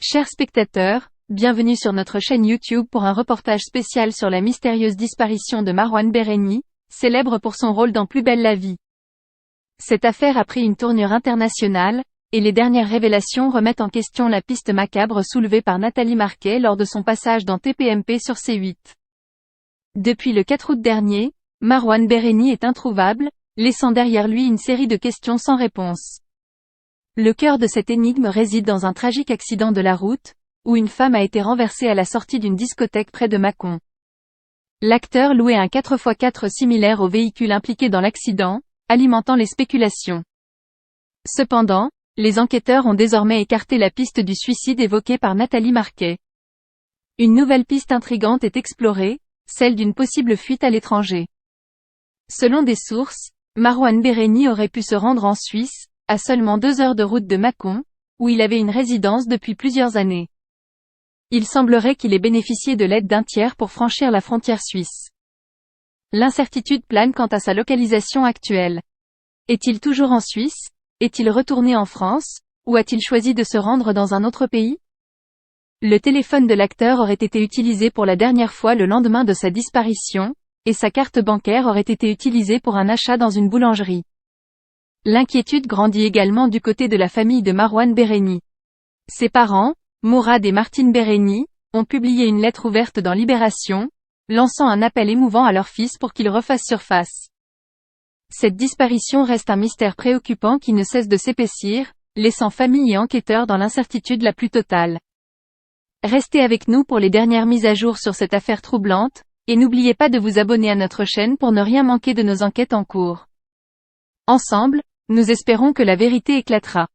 Chers spectateurs, bienvenue sur notre chaîne YouTube pour un reportage spécial sur la mystérieuse disparition de Marwan Bereni, célèbre pour son rôle dans Plus belle la vie. Cette affaire a pris une tournure internationale, et les dernières révélations remettent en question la piste macabre soulevée par Nathalie Marquet lors de son passage dans TPMP sur C8. Depuis le 4 août dernier, Marwan Bereni est introuvable, laissant derrière lui une série de questions sans réponse. Le cœur de cette énigme réside dans un tragique accident de la route, où une femme a été renversée à la sortie d'une discothèque près de Mâcon. L'acteur louait un 4x4 similaire au véhicule impliqué dans l'accident, alimentant les spéculations. Cependant, les enquêteurs ont désormais écarté la piste du suicide évoquée par Nathalie Marquet. Une nouvelle piste intrigante est explorée, celle d'une possible fuite à l'étranger. Selon des sources, Marwan Bereni aurait pu se rendre en Suisse, à seulement 2 heures de route de Mâcon, où il avait une résidence depuis plusieurs années. Il semblerait qu'il ait bénéficié de l'aide d'un tiers pour franchir la frontière suisse. L'incertitude plane quant à sa localisation actuelle. Est-il toujours en Suisse? Est-il retourné en France? Ou a-t-il choisi de se rendre dans un autre pays? Le téléphone de l'acteur aurait été utilisé pour la dernière fois le lendemain de sa disparition, et sa carte bancaire aurait été utilisée pour un achat dans une boulangerie. L'inquiétude grandit également du côté de la famille de Marwan Bereni. Ses parents, Mourad et Martine Bereni, ont publié une lettre ouverte dans Libération, lançant un appel émouvant à leur fils pour qu'il refasse surface. Cette disparition reste un mystère préoccupant qui ne cesse de s'épaissir, laissant famille et enquêteurs dans l'incertitude la plus totale. Restez avec nous pour les dernières mises à jour sur cette affaire troublante, et n'oubliez pas de vous abonner à notre chaîne pour ne rien manquer de nos enquêtes en cours. Ensemble, nous espérons que la vérité éclatera.